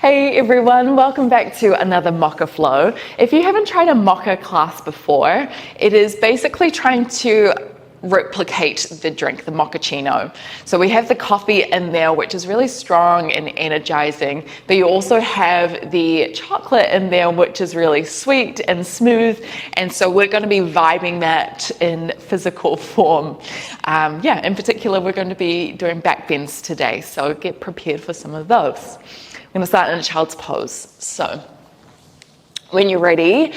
Hey everyone, welcome back to another Mocha Flow. If you haven't tried a Mocha class before, it is basically trying to replicate the drink, the mochaccino. So we have the coffee in there, which is really strong and energizing, but you also have the chocolate in there, which is really sweet and smooth. And so we're going to be vibing that in physical form. In particular, we're going to be doing backbends today. So get prepared for some of those. I'm going to start in a child's pose. So when you're ready,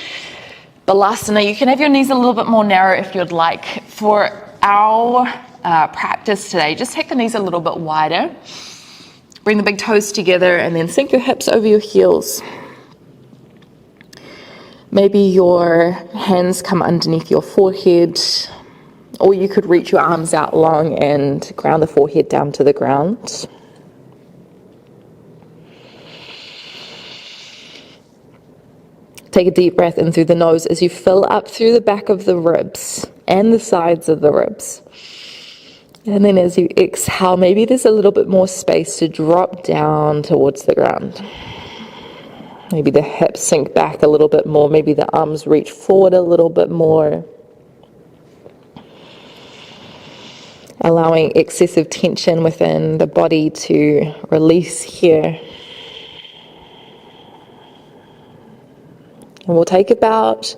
Balasana, you can have your knees a little bit more narrow if you'd like. For our practice today, just take the knees a little bit wider. Bring the big toes together and then sink your hips over your heels. Maybe your hands come underneath your forehead, or you could reach your arms out long and ground the forehead down to the ground. Take a deep breath in through the nose as you fill up through the back of the ribs and the sides of the ribs. And then as you exhale, maybe there's a little bit more space to drop down towards the ground. Maybe the hips sink back a little bit more. Maybe the arms reach forward a little bit more. Allowing excessive tension within the body to release here. And we'll take about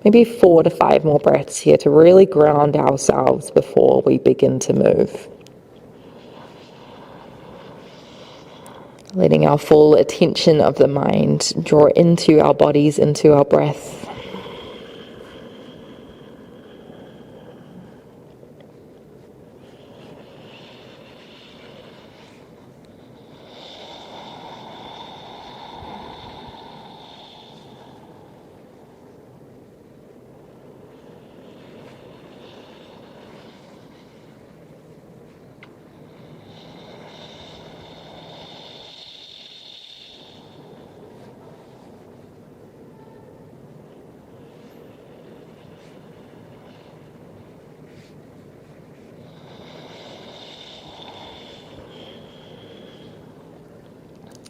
maybe 4 to 5 more breaths here to really ground ourselves before we begin to move. Letting our full attention of the mind draw into our bodies, into our breath.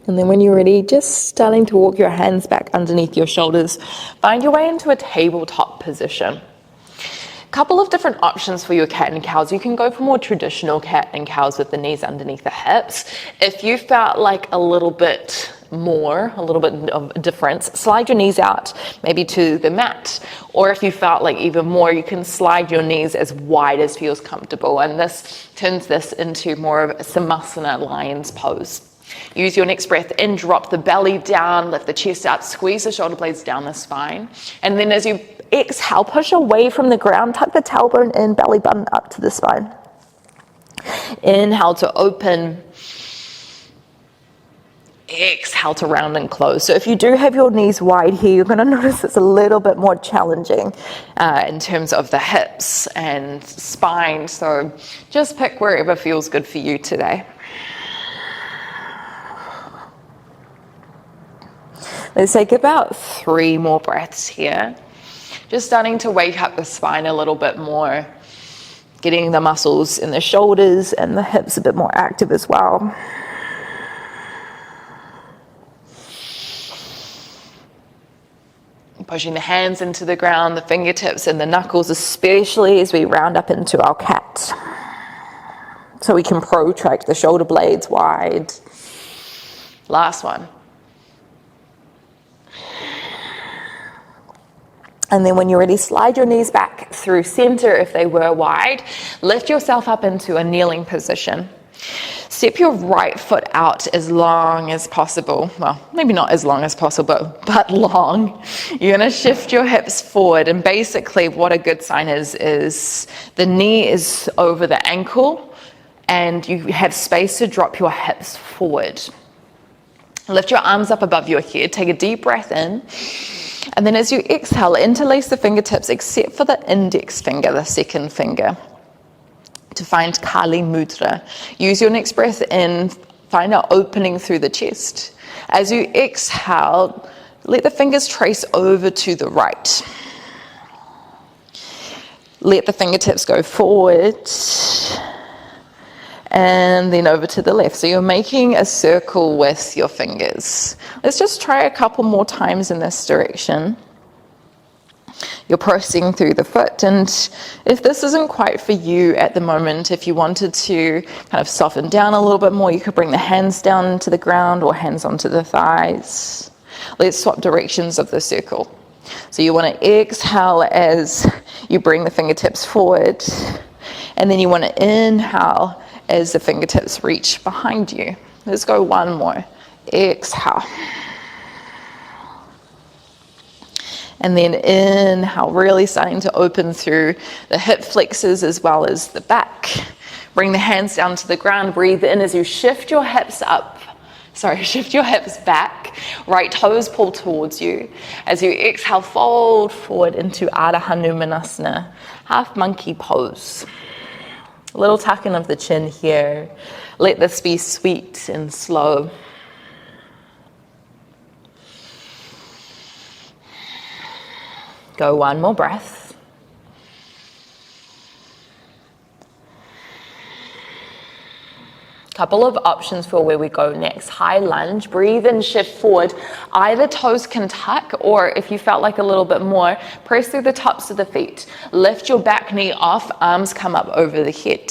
And then when you're ready, just starting to walk your hands back underneath your shoulders. Find your way into a tabletop position. A couple of different options for your cat and cows. You can go for more traditional cat and cows with the knees underneath the hips. If you felt like a little bit of a difference, slide your knees out maybe to the mat. Or if you felt like even more, you can slide your knees as wide as feels comfortable. And this turns this into more of a Savasana lion's pose. Use your next breath in, drop the belly down, lift the chest out, squeeze the shoulder blades down the spine. And then as you exhale, push away from the ground, tuck the tailbone in, belly button up to the spine. Inhale to open. Exhale to round and close. So if you do have your knees wide here, you're going to notice it's a little bit more challenging in terms of the hips and spine. So just pick wherever feels good for you today. Let's take about 3 more breaths here. Just starting to wake up the spine a little bit more. Getting the muscles in the shoulders and the hips a bit more active as well. Pushing the hands into the ground, the fingertips and the knuckles, especially as we round up into our cat. So we can protract the shoulder blades wide. Last one. And then when you're ready, slide your knees back through center if they were wide. Lift yourself up into a kneeling position. Step your right foot out as long as possible. Well, maybe not as long as possible, but long. You're going to shift your hips forward. And basically what a good sign is the knee is over the ankle and you have space to drop your hips forward. Lift your arms up above your head. Take a deep breath in. And then as you exhale, interlace the fingertips except for the index finger, the second finger, to find Kali Mudra. Use your next breath in, find an opening through the chest. As you exhale, let the fingers trace over to the right. Let the fingertips go forward. and then over to the left. So you're making a circle with your fingers. Let's just try a couple more times in this direction. You're pressing through the foot, and if this isn't quite for you at the moment, if you wanted to kind of soften down a little bit more, you could bring the hands down to the ground or hands onto the thighs. Let's swap directions of the circle. So you want to exhale as you bring the fingertips forward, and then you want to inhale as the fingertips reach behind you. Let's go one more. Exhale. And then inhale, really starting to open through the hip flexors as well as the back. Bring the hands down to the ground. Breathe in as you shift your hips back. Right toes pull towards you. As you exhale, fold forward into Ardha Hanumanasana, half monkey pose. A little tucking of the chin here. Let this be sweet and slow. Go one more breath. Couple of options for where we go next. High lunge, breathe in, shift forward. Either toes can tuck, or if you felt like a little bit more, press through the tops of the feet. Lift your back knee off, arms come up over the head.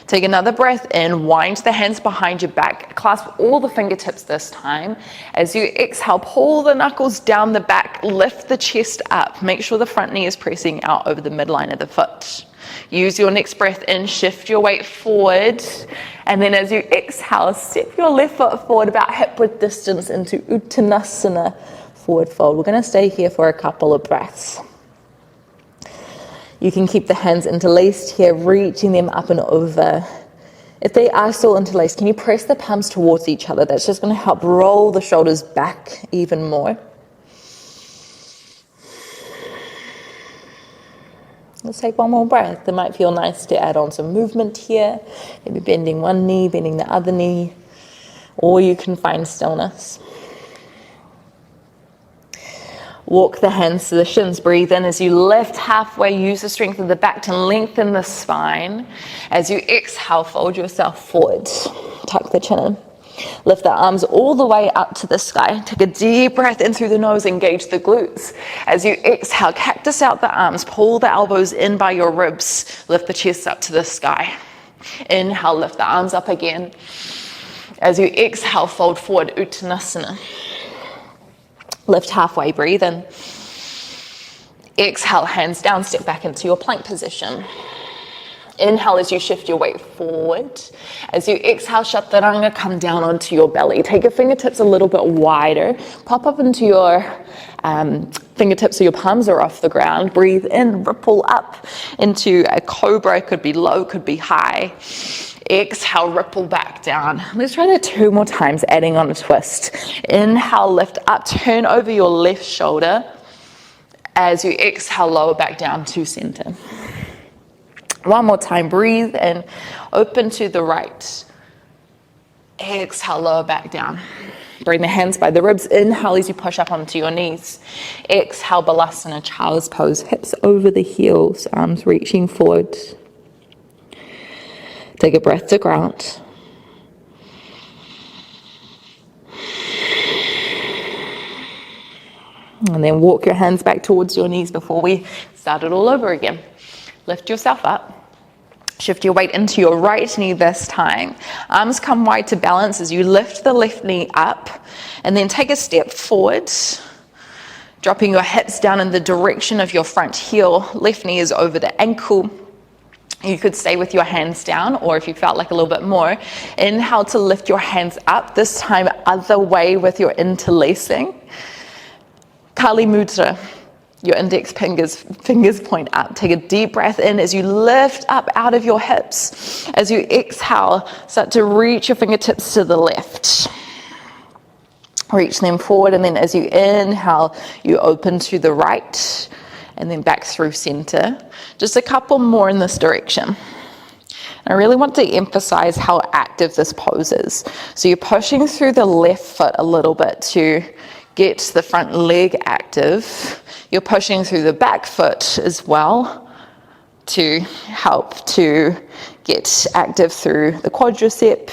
Take another breath in, wind the hands behind your back, clasp all the fingertips this time. As you exhale, pull the knuckles down the back, lift the chest up. Make sure the front knee is pressing out over the midline of the foot. Use your next breath in, shift your weight forward, and then as you exhale, step your left foot forward about hip width distance into Uttanasana, forward fold. We're going to stay here for a couple of breaths. You can keep the hands interlaced here, reaching them up and over. If they are still interlaced, can you press the palms towards each other? That's just going to help roll the shoulders back even more. Let's take one more breath. It might feel nice to add on some movement here. Maybe bending one knee, bending the other knee, or you can find stillness. Walk the hands to the shins. Breathe in as you lift halfway. Use the strength of the back to lengthen the spine. As you exhale, fold yourself forward. Tuck the chin in. Lift the arms all the way up to the sky. Take a deep breath in through the nose. Engage the glutes. As you exhale, cactus out the arms. Pull the elbows in by your ribs. Lift the chest up to the sky. Inhale, lift the arms up again. As you exhale, fold forward, Uttanasana. Lift halfway, breathe in. Exhale, hands down, step back into your plank position. Inhale as you shift your weight forward. As you exhale, Chaturanga, come down onto your belly. Take your fingertips a little bit wider. Pop up into your fingertips so your palms are off the ground. Breathe in, ripple up into a cobra. Could be low, could be high. Exhale, ripple back down. Let's try that 2 more times, adding on a twist. Inhale, lift up, turn over your left shoulder. As you exhale, lower back down to center. One more time, breathe and open to the right. Exhale, lower back down. Bring the hands by the ribs. Inhale as you push up onto your knees. Exhale, Balasana, child's pose. Hips over the heels, arms reaching forward. Take a breath to ground. And then walk your hands back towards your knees before we start it all over again. Lift yourself up. Shift your weight into your right knee this time. Arms come wide to balance as you lift the left knee up. And then take a step forward. Dropping your hips down in the direction of your front heel. Left knee is over the ankle. You could stay with your hands down, or if you felt like a little bit more, inhale to lift your hands up, this time other way with your interlacing. Kali Mudra, your index fingers point up. Take a deep breath in as you lift up out of your hips. As you exhale, start to reach your fingertips to the left. Reach them forward, and then as you inhale, you open to the right. And then back through center. Just a couple more in this direction. I really want to emphasize how active this pose is. So you're pushing through the left foot a little bit to get the front leg active. You're pushing through the back foot as well to help to get active through the quadricep.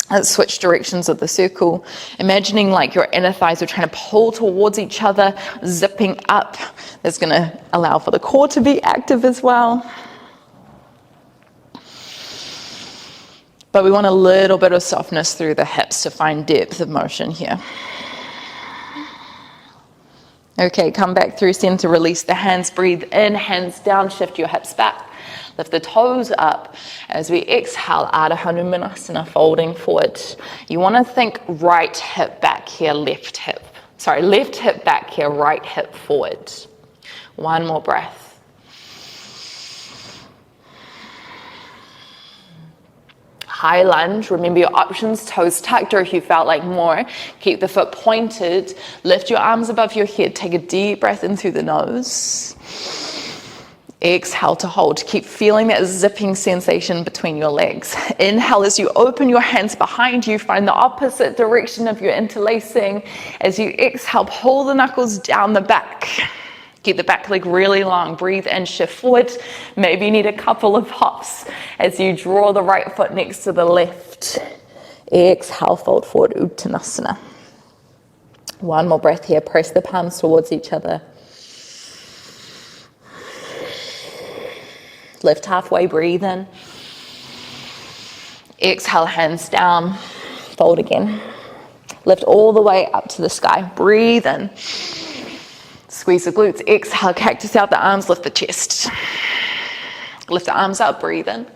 Let's switch directions of the circle. Imagining like your inner thighs are trying to pull towards each other, zipping up. That's going to allow for the core to be active as well. But we want a little bit of softness through the hips to find depth of motion here. Okay, come back through center, release the hands, breathe in, hands down, shift your hips back. Lift the toes up. As we exhale, Ardha Hanumanasana, folding forward. You want to think right hip back here, left hip back here, right hip forward. One more breath. High lunge, remember your options, toes tucked, or if you felt like more, keep the foot pointed, lift your arms above your head, take a deep breath in through the nose. Exhale to hold. Keep feeling that zipping sensation between your legs. Inhale as you open your hands behind you, find the opposite direction of your interlacing. As you exhale, pull the knuckles down the back. Keep the back leg really long. Breathe in, shift forward. Maybe you need a couple of hops as you draw the right foot next to the left. Exhale, fold forward, Uttanasana. One more breath here. Press the palms towards each other. Lift halfway, breathe in. Exhale, hands down. Fold again. Lift all the way up to the sky. Breathe in. Squeeze the glutes. Exhale, cactus out the arms, lift the chest. Lift the arms up, breathe in.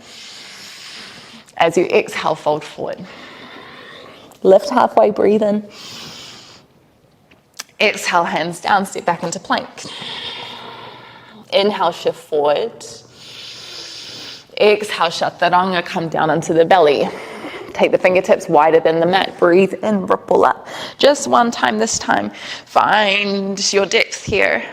As you exhale, fold forward. Lift halfway, breathe in. Exhale, hands down, step back into plank. Inhale, shift forward. Exhale, chaturanga, come down into the belly. Take the fingertips wider than the mat. Breathe in, ripple up. Just one time this time. Find your depth here.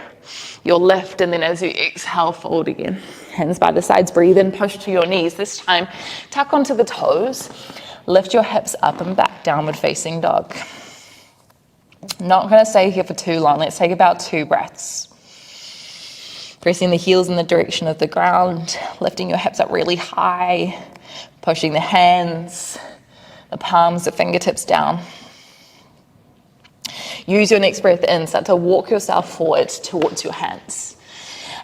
Your lift, and then as you exhale, fold again. Hands by the sides, breathe in, push to your knees. This time, tuck onto the toes. Lift your hips up and back, downward facing dog. Not going to stay here for too long. Let's take about 2 breaths. Pressing the heels in the direction of the ground, lifting your hips up really high, pushing the hands, the palms, the fingertips down. Use your next breath in, start to walk yourself forward towards your hands.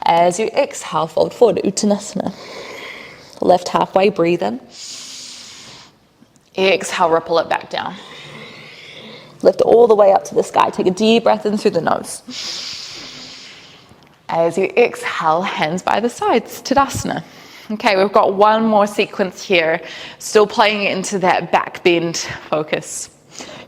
As you exhale, fold forward, Uttanasana. Lift halfway, breathe in. Exhale, ripple it back down. Lift all the way up to the sky. Take a deep breath in through the nose. As you exhale, hands by the sides, Tadasana. Okay, we've got one more sequence here, still playing into that back bend focus.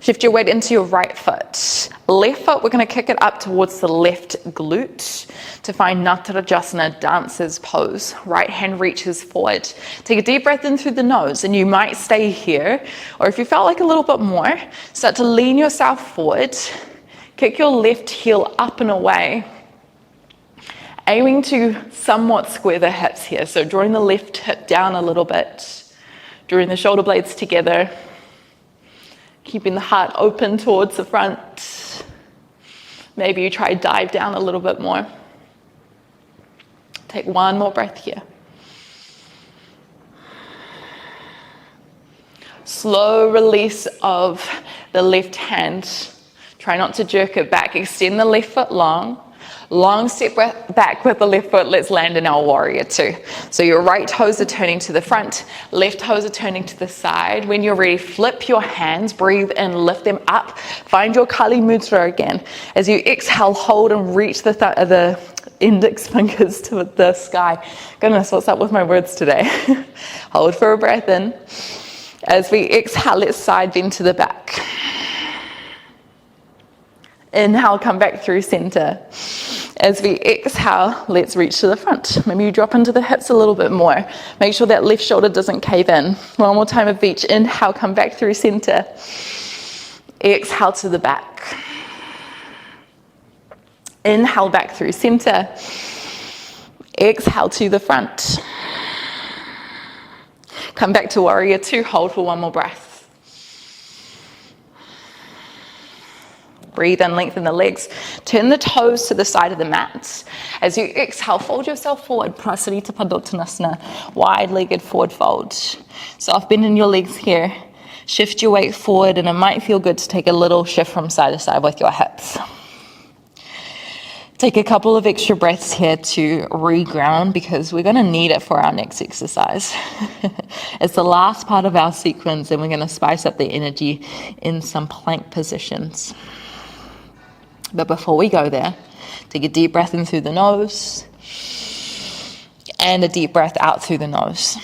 Shift your weight into your right foot. Left foot, we're going to kick it up towards the left glute to find Natarajasana, dancer's pose. Right hand reaches forward. Take a deep breath in through the nose, and you might stay here, or if you felt like a little bit more, start to lean yourself forward. Kick your left heel up and away. Aiming to somewhat square the hips here. So drawing the left hip down a little bit. Drawing the shoulder blades together. Keeping the heart open towards the front. Maybe you try dive down a little bit more. Take one more breath here. Slow release of the left hand. Try not to jerk it back. Extend the left foot long. Long step back with the left foot. Let's land in our warrior 2. So your right toes are turning to the front, left toes are turning to the side. When you're ready, flip your hands, breathe in, lift them up. Find your Kali Mudra again. As you exhale, hold and reach the index fingers to the sky. Goodness, what's up with my words today? Hold for a breath in. As we exhale, let's side bend to the back. Inhale, come back through center. As we exhale, let's reach to the front. Maybe you drop into the hips a little bit more. Make sure that left shoulder doesn't cave in. One more time of each. Inhale, come back through center. Exhale to the back. Inhale back through center. Exhale to the front. Come back to warrior 2. Hold for one more breath. Breathe in, lengthen the legs. Turn the toes to the side of the mat. As you exhale, fold yourself forward. Prasarita Padottanasana, wide-legged forward fold. Soft bend in your legs here. Shift your weight forward, and it might feel good to take a little shift from side to side with your hips. Take a couple of extra breaths here to reground because we're going to need it for our next exercise. It's the last part of our sequence, and we're going to spice up the energy in some plank positions. But before we go there, take a deep breath in through the nose and a deep breath out through the nose.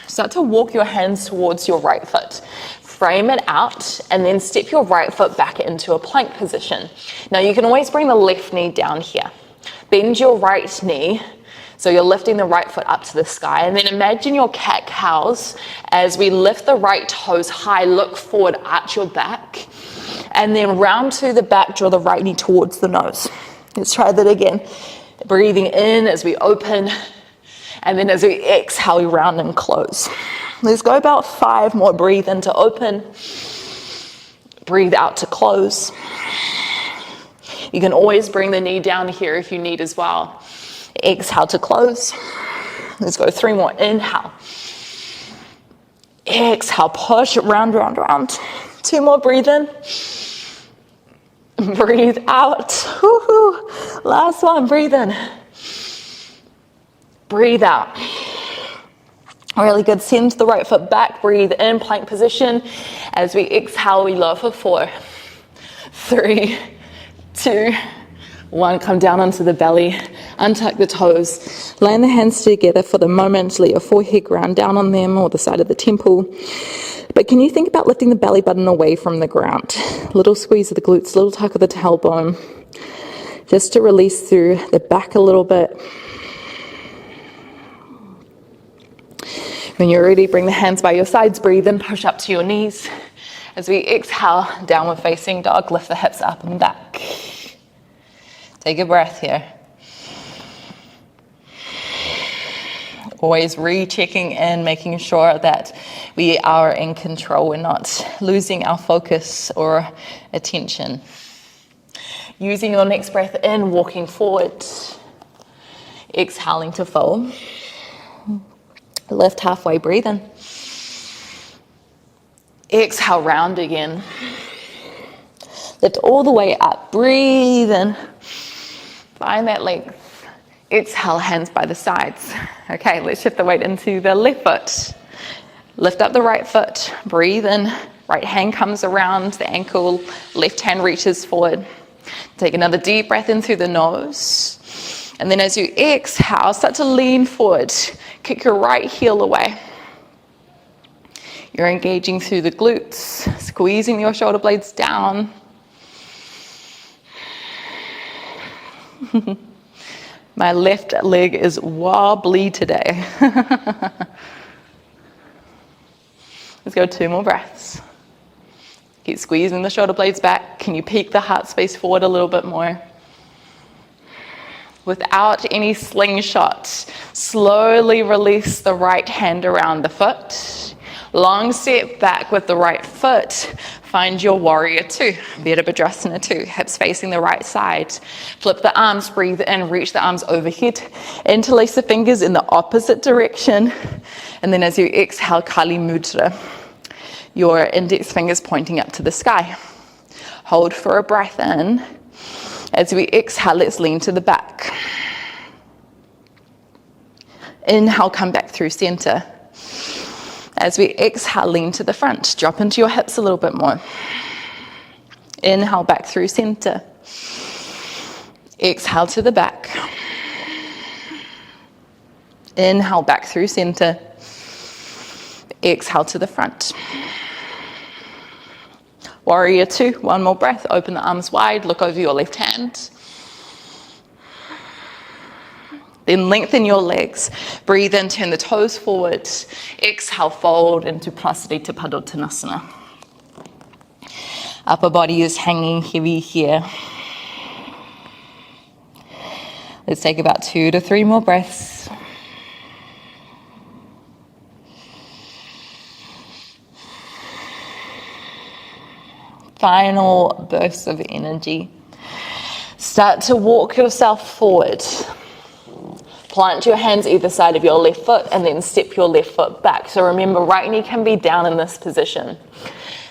Start to walk your hands towards your right foot. Frame it out and then step your right foot back into a plank position. Now you can always bring the left knee down here. Bend your right knee, so you're lifting the right foot up to the sky, and then imagine your cat-cows as we lift the right toes high, look forward, arch your back, and then round to the back, draw the right knee towards the nose. Let's try that again. Breathing in as we open, and then as we exhale, we round and close. Let's go about 5 more. Breathe in to open. Breathe out to close. You can always bring the knee down here if you need as well. Exhale to close. Let's go 3 more. Inhale. Exhale, push it round, round, round. 2 more. Breathe in. Breathe out. Woo-hoo. Last one. Breathe in. Breathe out. Really good. Send the right foot back. Breathe in, plank position. As we exhale, we lower for 4, 3, 2, 1. Come down onto the belly. Untuck the toes. Land the hands together for the moment. Let your forehead ground down on them or the side of the temple. But can you think about lifting the belly button away from the ground? Little squeeze of the glutes, little tuck of the tailbone. Just to release through the back a little bit. When you're ready, bring the hands by your sides. Breathe in, push up to your knees. As we exhale, downward facing dog, lift the hips up and back. Take a breath here. Always rechecking in, making sure that we are in control. We're not losing our focus or attention. Using your next breath in, walking forward. Exhaling to fold. Lift halfway, breathe in. Exhale, round again. Lift all the way up, breathe in. Find that length. Exhale, hands by the sides. Okay, let's shift the weight into the left foot. Lift up the right foot, breathe in. Right hand comes around the ankle, left hand reaches forward. Take another deep breath in through the nose. And then as you exhale, start to lean forward. Kick your right heel away. You're engaging through the glutes, squeezing your shoulder blades down. My left leg is wobbly today. Let's go 2 more breaths. Keep squeezing the shoulder blades back. Can you peek the heart space forward a little bit more? Without any slingshot, slowly release the right hand around the foot. Long step back with the right foot. Find your warrior 2, Virabhadrasana 2, hips facing the right side. Flip the arms, breathe in, reach the arms overhead. Interlace the fingers in the opposite direction. And then as you exhale, Kali Mudra. Your index fingers pointing up to the sky. Hold for a breath in. As we exhale, let's lean to the back. Inhale, come back through center. As we exhale, lean to the front. Drop into your hips a little bit more. Inhale, back through center. Exhale to the back. Inhale, back through center. Exhale to the front. Warrior 2, 1 more breath. Open the arms wide, look over your left hand. Then lengthen your legs. Breathe in, turn the toes forward. Exhale, fold into Prasarita Padottanasana. Upper body is hanging heavy here. Let's take about 2 to 3 more breaths. Final burst of energy. Start to walk yourself forward. Plant your hands either side of your left foot and then step your left foot back. So remember, right knee can be down in this position.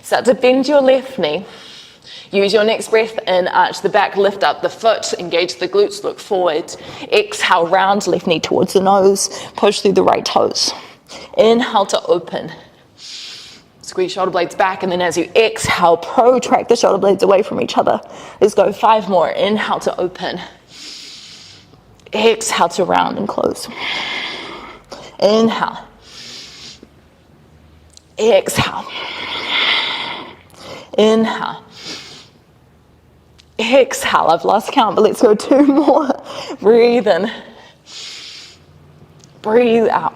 Start to bend your left knee. Use your next breath in, arch the back, lift up the foot, engage the glutes, look forward. Exhale, round left knee towards the nose, push through the right toes. Inhale to open. Squeeze shoulder blades back, and then as you exhale, protract the shoulder blades away from each other. Let's go 5 more. Inhale to open. Exhale to round and close. Inhale. Exhale. Inhale. Exhale. I've lost count, but let's go 2 more. Breathe in. Breathe out.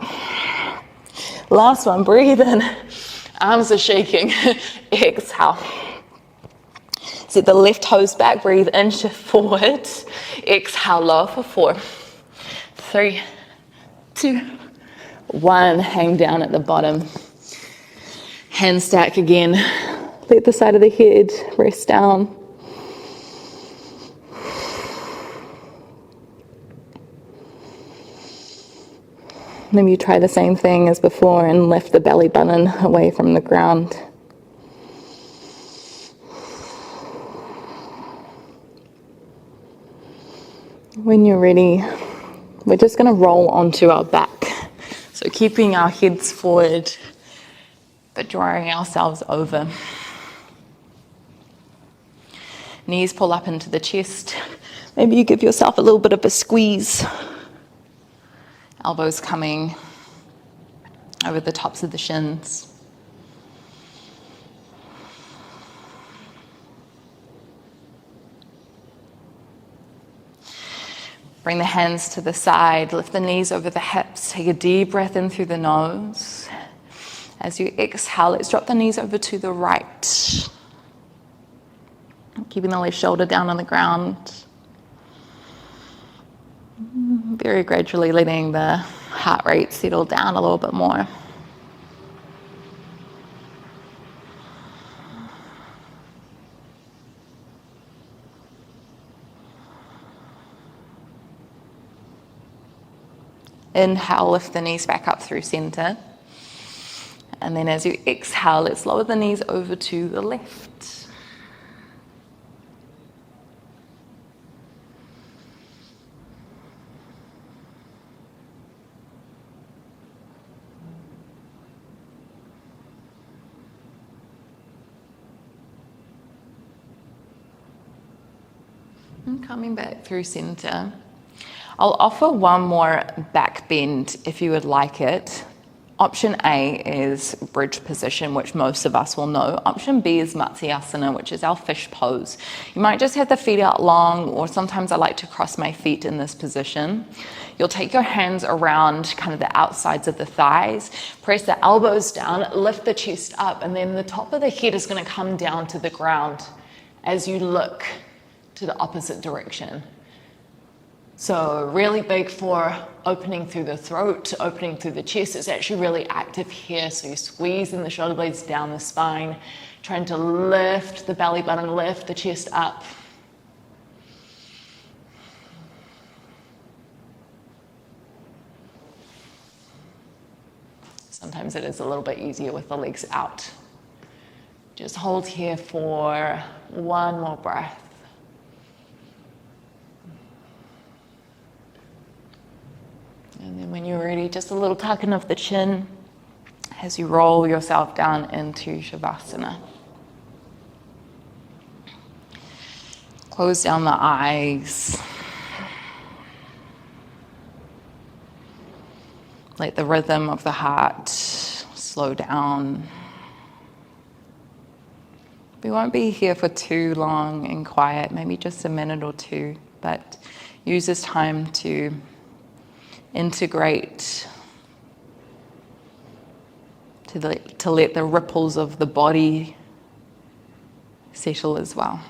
Last one. Breathe in. Arms are shaking. Exhale. Set the left toes back. Breathe in, shift forward. Exhale, lower for 4, 3, 2, 1. Hang down at the bottom. Hand stack again. Let the side of the head rest down. Maybe you try the same thing as before and lift the belly button away from the ground. When you're ready, we're just going to roll onto our back. So keeping our heads forward, but drawing ourselves over. Knees pull up into the chest. Maybe you give yourself a little bit of a squeeze. Elbows coming over the tops of the shins. Bring the hands to the side, lift the knees over the hips, take a deep breath in through the nose. As you exhale, let's drop the knees over to the right. Keeping the left shoulder down on the ground. Very gradually letting the heart rate settle down a little bit more. Inhale, lift the knees back up through center. And then as you exhale, let's lower the knees over to the left. And coming back through center. I'll offer one more back bend if you would like it. Option A is bridge position, which most of us will know. Option B is Matsyasana, which is our fish pose. You might just have the feet out long, or sometimes I like to cross my feet in this position. You'll take your hands around kind of the outsides of the thighs, press the elbows down, lift the chest up, and then the top of the head is going to come down to the ground as you look to the opposite direction. So really big for opening through the throat, opening through the chest. It's actually really active here. So you're squeezing the shoulder blades down the spine, trying to lift the belly button, lift the chest up. Sometimes it is a little bit easier with the legs out. Just hold here for one more breath. And then when you're ready, just a little tucking of the chin as you roll yourself down into Savasana. Close down the eyes. Let the rhythm of the heart slow down. We won't be here for too long and quiet, maybe just a minute or two, but use this time to integrate, to let the ripples of the body settle as well.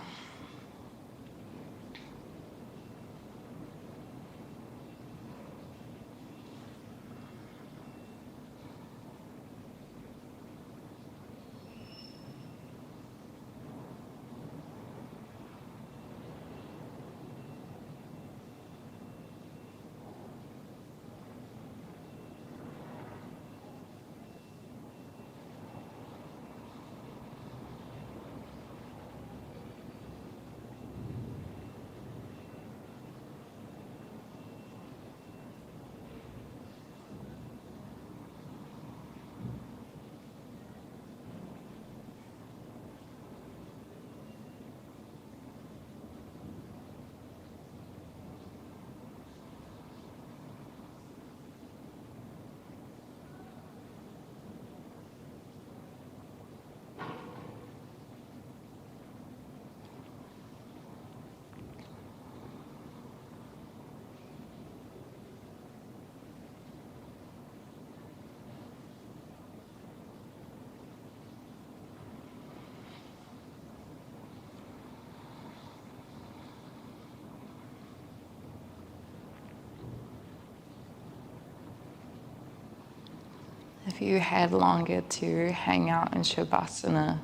If you had longer to hang out in Savasana,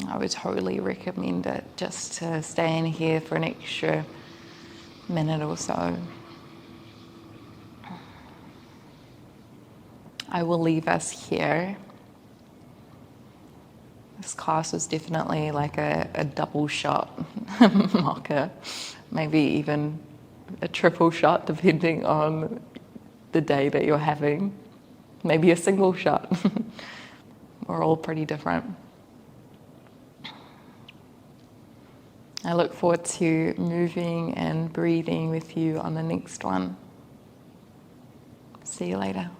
I would totally recommend it, just to stay in here for an extra minute or so. I will leave us here. This class was definitely like a double shot mocha, maybe even a triple shot depending on the day that you're having. Maybe a single shot. We're all pretty different. I look forward to moving and breathing with you on the next one. See you later.